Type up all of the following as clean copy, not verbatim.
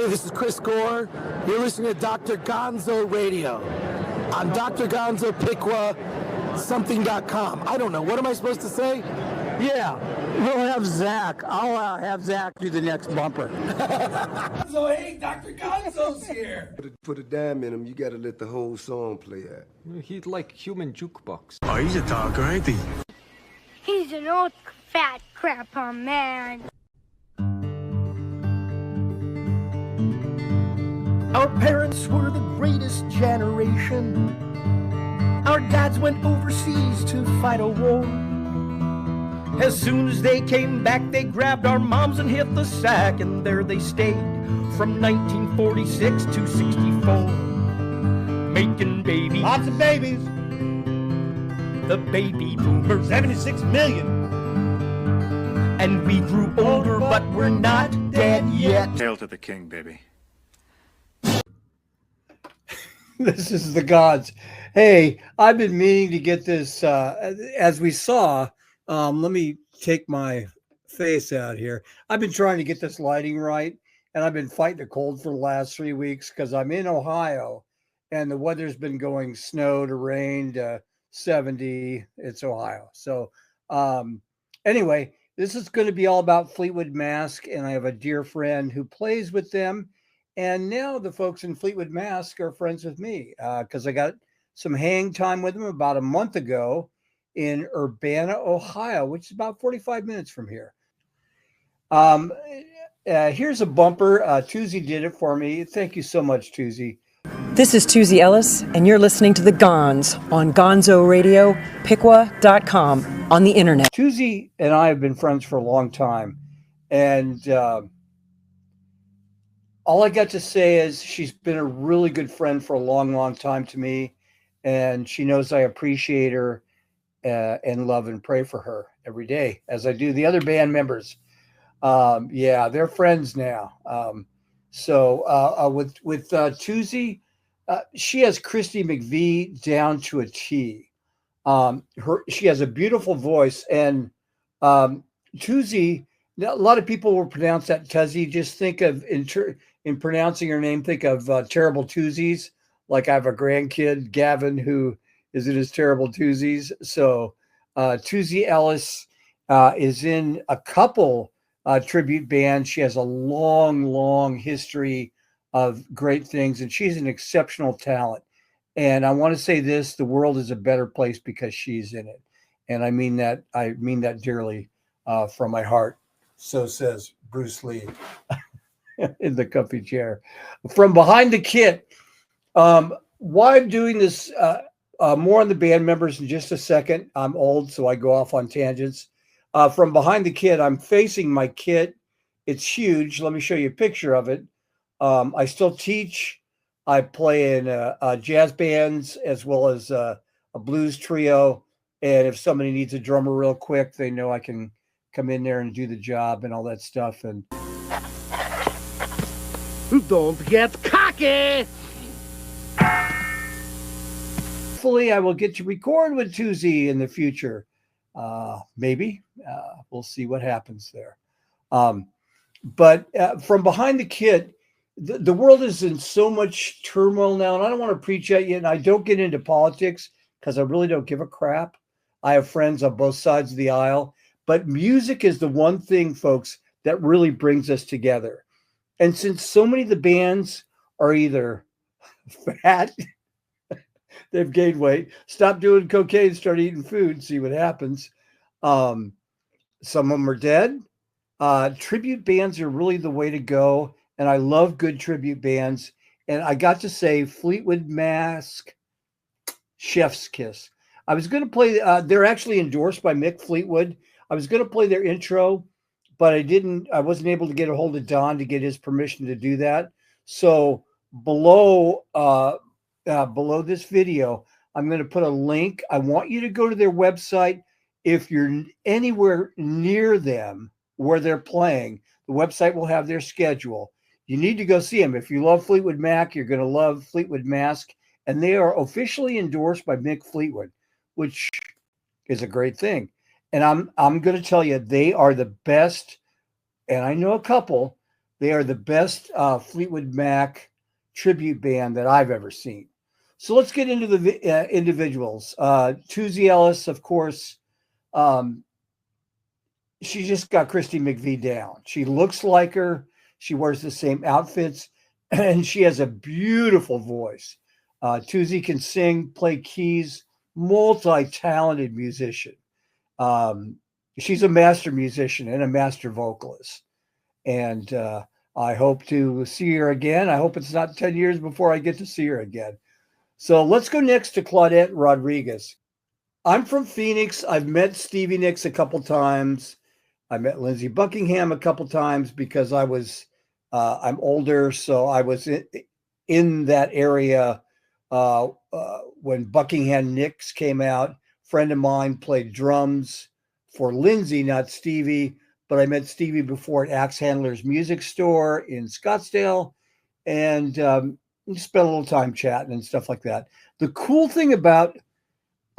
Hey, this is Chris Gore. You're listening to Dr. Gonzo Radio on Dr. Gonzo Piqua something.com. I don't know. What am I supposed to say? Yeah, we'll have Zach. I'll have Zach do the next bumper. So, hey, Dr. Gonzo's here. Put a dime in him, you gotta let the whole song play out. He's like human jukebox. Oh, he's a talker, ain't he? He's an old fat grandpa man. Our parents were the greatest generation. Our dads went overseas to fight a war. As soon as they came back, they grabbed our moms and hit the sack, and there they stayed from 1946 to 64, making babies. Lots of babies. The baby boomers, 76 million. and we grew older, but we're not dead yet. Hail to the king, baby. This is the Gonz. Hey, I've been meaning to get this, as we saw. Let me take my face out here. I've been trying to get this lighting right, and I've been fighting a cold for the last 3 weeks because I'm in Ohio, and the weather's been going snow to rain to 70. It's Ohio. So anyway, this is going to be all about Fleetwood Mac, and I have a dear friend who plays with them. And now the folks in Fleetwood Mac are friends with me because I got some hang time with them about a month ago in Urbana, Ohio, which is about 45 minutes from here. Here's a bumper. Tuzi did it for me. Thank you so much, Tuzi. This is Tuzi Ellis, and you're listening to The Gonz on Gonzo Radio, Piqua.com, on the internet. Tuzi and I have been friends for a long time, and all I got to say is she's been a really good friend for a long, long time to me, and she knows I appreciate her and love and pray for her every day, as I do the other band members. Yeah, they're friends now. With Tuzi, she has Christy McVie down to a T. She has a beautiful voice, and Tuzi. A lot of people will pronounce that Tuzzy. Just think of in pronouncing her name, think of Terrible Tuesdays. Like I have a grandkid, Gavin, who is in his Terrible Tuesdays. So Tuzi Ellis is in a couple tribute bands. She has a long, long history of great things, and she's an exceptional talent. And I want to say this: the world is a better place because she's in it, and I mean that. I mean that dearly from my heart. So says Bruce Lee in the comfy chair. From behind the kit, why I'm doing this, more on the band members in just a second. I'm old, so I go off on tangents. From behind the kit, I'm facing my kit. It's huge. Let me show you a picture of it. I still teach. I play in jazz bands as well as a blues trio. And if somebody needs a drummer real quick, they know I can come in there and do the job and all that stuff. And Don't get cocky. hopefully I will get to record with Tuzi in the future. Maybe. We'll see what happens there. But from behind the kit, the world is in so much turmoil now, and I don't want to preach at you, and I don't get into politics because I really don't give a crap. I have friends on both sides of the aisle. But music is the one thing, folks, that really brings us together. And since so many of the bands are either fat, they've gained weight, stop doing cocaine, start eating food, see what happens. Some of them are dead. Tribute bands are really the way to go. And I love good tribute bands. And I got to say Fleetwood Mac, chef's kiss. I was going to play, they're actually endorsed by Mick Fleetwood. I was going to play their intro, but I wasn't able to get a hold of Don to get his permission to do that. So below this video, I'm going to put a link. I want you to go to their website. If you're anywhere near them where they're playing, the website will have their schedule. You need to go see them. If you love Fleetwood Mac, you're going to love Fleetwood Mac. And they are officially endorsed by Mick Fleetwood, which is a great thing. And I'm going to tell you, they are the best. And I know a couple They are the best Fleetwood Mac tribute band that I've ever seen. So let's get into the individuals. Tuesday Ellis, of course, she just got Christy McVie down. She looks like her. She wears the same outfits, and she has a beautiful voice. Tuesday can sing, play keys, multi-talented musician. She's a master musician and a master vocalist. And I hope to see her again. I hope it's not 10 years before I get to see her again. So let's go next to Claudette Rodriguez. I'm from Phoenix. I've met Stevie Nicks a couple times. I met Lindsey Buckingham a couple times because I was, I'm older, so I was in that area when Buckingham Nicks came out. Friend of mine played drums for Lindsey, not Stevie, but I met Stevie before at Axe Handler's Music Store in Scottsdale, and spent a little time chatting and stuff like that. The cool thing about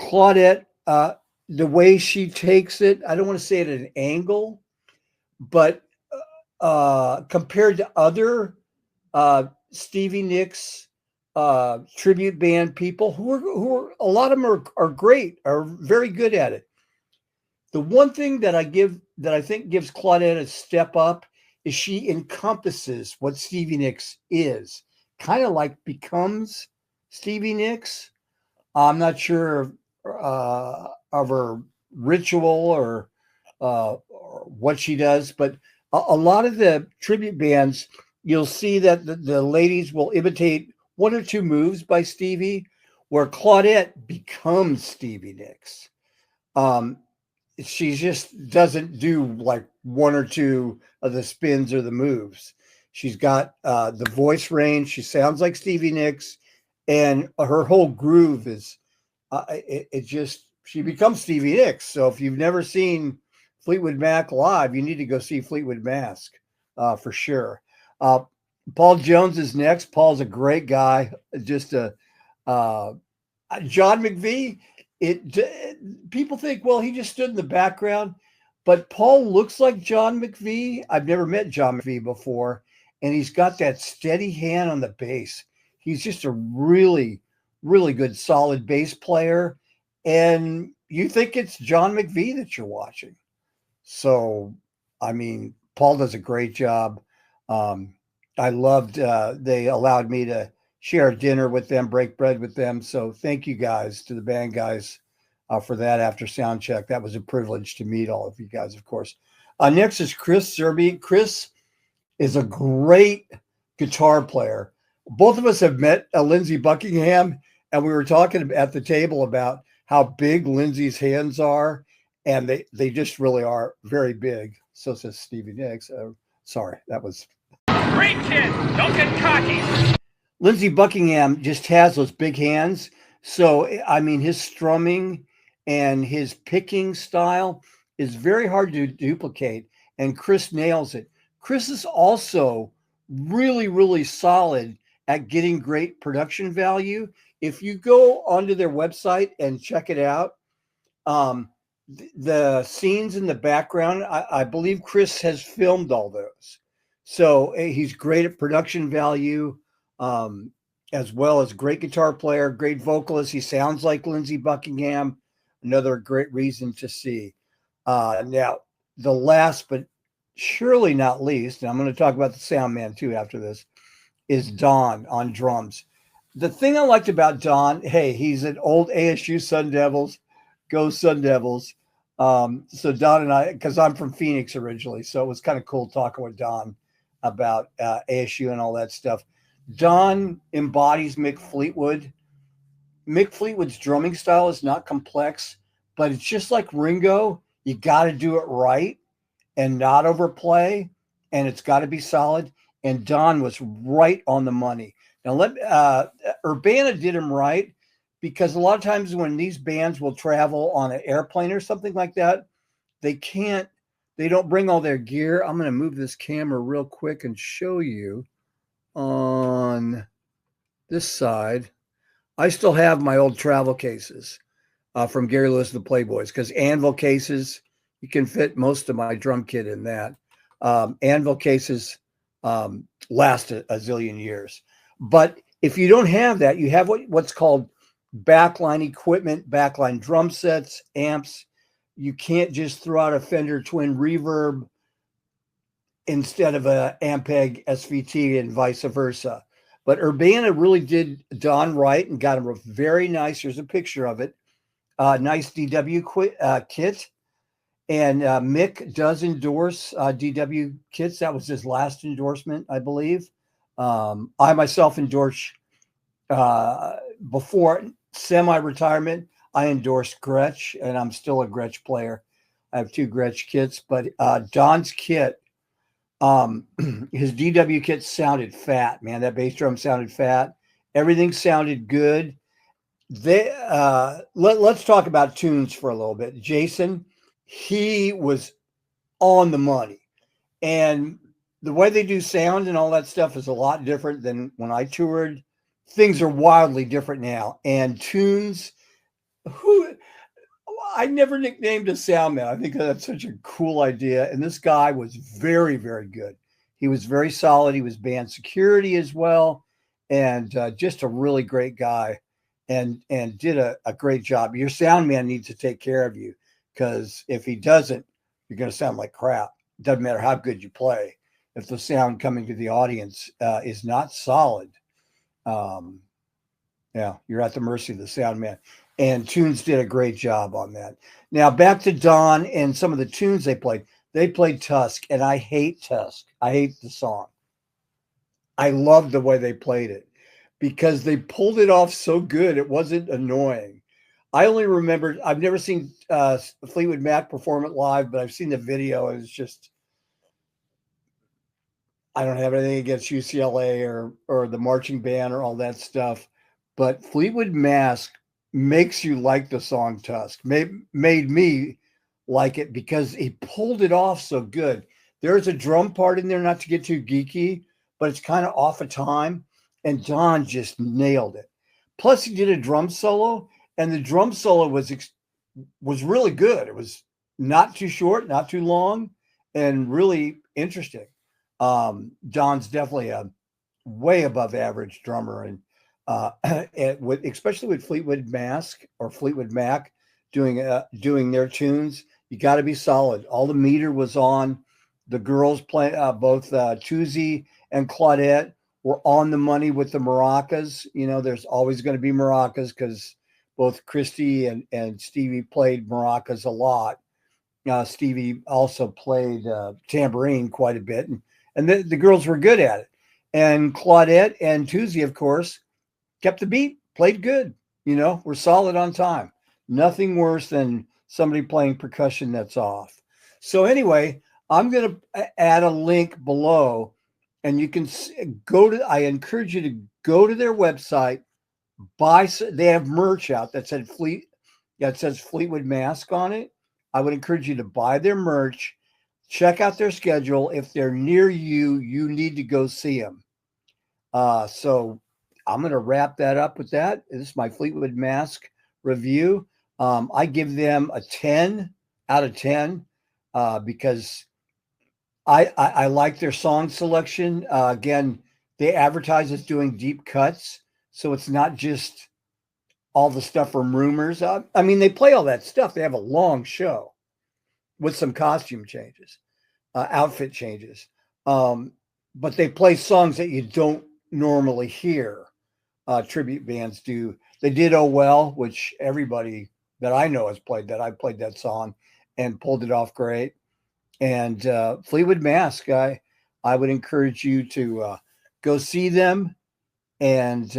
Claudette, the way she takes it, I don't want to say it at an angle, but compared to other Stevie Nicks tribute band people who are a lot of them are great, are very good at it. The one thing that I think gives Claudette a step up is she encompasses what Stevie Nicks is, kind of like becomes Stevie Nicks. I'm not sure of her ritual or what she does, but a lot of the tribute bands, you'll see that the ladies will imitate one or two moves by Stevie, where Claudette becomes Stevie Nicks. She just doesn't do like one or two of the spins or the moves. She's got the voice range. She sounds like Stevie Nicks, and her whole groove is she becomes Stevie Nicks. So if you've never seen Fleetwood Mac live, you need to go see Fleetwood Mac for sure. Paul Jones is next. Paul's a great guy. Just John McVie. People think, well, he just stood in the background, but Paul looks like John McVie. I've never met John McVie before, and he's got that steady hand on the bass. He's just a really, really good, solid bass player, and you think it's John McVie that you're watching. So, I mean, Paul does a great job. I loved they allowed me to share dinner with them, break bread with them. So thank you guys, to the band guys, for that after sound check. That was a privilege to meet all of you guys, of course. Next is Chris Serby. Chris is a great guitar player. Both of us have met Lindsey Buckingham, and we were talking at the table about how big Lindsey's hands are, and they just really are very big. So says Stevie Nicks. Sorry, that was... Great kid! Don't get cocky! Lindsey Buckingham just has those big hands. So, I mean, his strumming and his picking style is very hard to duplicate, and Chris nails it. Chris is also really, really solid at getting great production value. If you go onto their website and check it out, the scenes in the background, I believe Chris has filmed all those. So he's great at production value, as well as great guitar player, great vocalist. He sounds like Lindsey Buckingham. Another great reason to see. Now, the last but surely not least, and I'm going to talk about the sound man too after this, is Don on drums. The thing I liked about Don, hey, he's an old ASU Sun Devils. Go Sun Devils. So Don and I, because I'm from Phoenix originally, so it was kind of cool talking with Don about ASU and all that stuff. Don embodies Mick Fleetwood. Mick Fleetwood's drumming style is not complex, but it's just like Ringo. You got to do it right and not overplay, and it's got to be solid. And Don was right on the money. Now, Urbana did him right, because a lot of times when these bands will travel on an airplane or something like that, they don't bring all their gear. I'm going to move this camera real quick and show you on this side. I still have my old travel cases from Gary Lewis and the Playboys, because Anvil cases, you can fit most of my drum kit in that. Anvil cases, last a zillion years. But if you don't have that, you have what's called backline equipment, backline drum sets, amps. You can't just throw out a Fender Twin Reverb instead of a Ampeg SVT and vice versa. But Urbana really did Don right and got him a very nice, here's a picture of it, nice DW kit. And Mick does endorse DW kits. That was his last endorsement, I believe. I myself endorse, before semi-retirement, I endorsed Gretsch, and I'm still a Gretsch player. I have 2 Gretsch kits, but Don's kit, his DW kit sounded fat, man. That bass drum sounded fat. Everything sounded good. Let's talk about tunes for a little bit. Jason, he was on the money, and the way they do sound and all that stuff is a lot different than when I toured. Things are wildly different now, and tunes, I never nicknamed a sound man. I think that's such a cool idea. And this guy was very, very good. He was very solid. He was band security as well. And just a really great guy, and did a great job. Your sound man needs to take care of you, because if he doesn't, you're going to sound like crap. Doesn't matter how good you play. If the sound coming to the audience is not solid, you're at the mercy of the sound man. And Tunes did a great job on that. Now back to Don and some of the tunes they played. They played Tusk, and I hate Tusk. I hate the song. I love the way they played it because they pulled it off so good. It wasn't annoying. I only remember, I've never seen Fleetwood Mac perform it live, but I've seen the video. It's just, I don't have anything against UCLA or the marching band or all that stuff, but Fleetwood Mac makes you like the song Tusk. Made me like it because he pulled it off so good. There's a drum part in there, not to get too geeky, but it's kind of off of time, and Don just nailed it. Plus, he did a drum solo, and the drum solo was really good. It was not too short, not too long, and really interesting. Don's definitely a way above average drummer, and especially with Fleetwood Mac doing their tunes, you got to be solid. All the meter was on. The girls play both Tuzi and Claudette were on the money with the maracas. You know, there's always going to be maracas because both Christy and Stevie played maracas a lot. Stevie also played tambourine quite a bit, and the girls were good at it. And Claudette and Tuzi, of course, kept the beat, played good, were solid on time. Nothing worse than somebody playing percussion that's off. So anyway, I'm going to add a link below, and you can I encourage you to go to their website, they have merch out that says Fleetwood Mac on it. I would encourage you to buy their merch, check out their schedule. If they're near you, you need to go see them. So I'm going to wrap that up with that. This is my Fleetwood Mac review. I give them a 10 out of 10 because I like their song selection. Again, they advertise as doing deep cuts, so it's not just all the stuff from Rumors. I mean, they play all that stuff. They have a long show with some costume changes, outfit changes. But they play songs that you don't normally hear. Tribute bands do. They did Oh Well, which everybody that I know has played that. I played that song and pulled it off great. And Fleetwood Mac, I would encourage you to go see them. And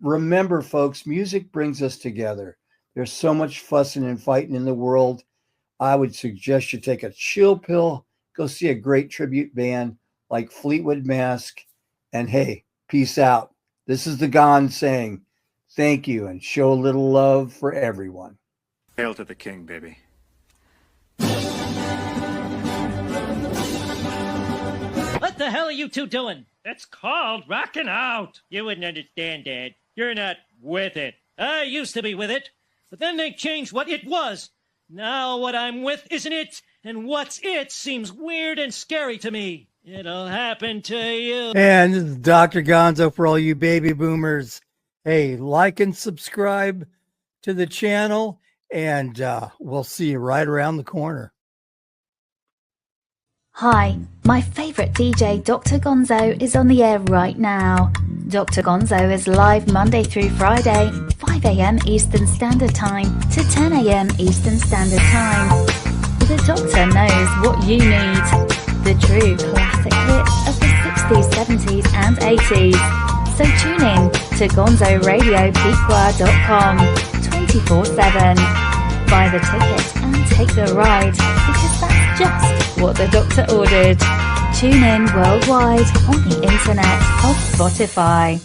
remember, folks, music brings us together. There's so much fussing and fighting in the world. I would suggest you take a chill pill, go see a great tribute band like Fleetwood Mac, and hey, peace out. This is the Gonz saying thank you and show a little love for everyone. Hail to the king, baby. What the hell are you two doing? That's called rocking out. You wouldn't understand, Dad. You're not with it. I used to be with it, but then they changed what it was. Now what I'm with isn't it, and what's it seems weird and scary to me. It'll happen to you. And this is Dr. Gonzo for all you baby boomers. Hey, like and subscribe to the channel, and we'll see you right around the corner. Hi, my favourite DJ, Dr. Gonzo, is on the air right now. Dr. Gonzo is live Monday through Friday, 5 a.m. Eastern Standard Time to 10 a.m. Eastern Standard Time. The doctor knows what you need. The true classic hits of the 60s, 70s and 80s. So tune in to GonzoRadioPequa.com 24/7. Buy the ticket and take the ride, because that's just what the doctor ordered. Tune in worldwide on the internet of Spotify.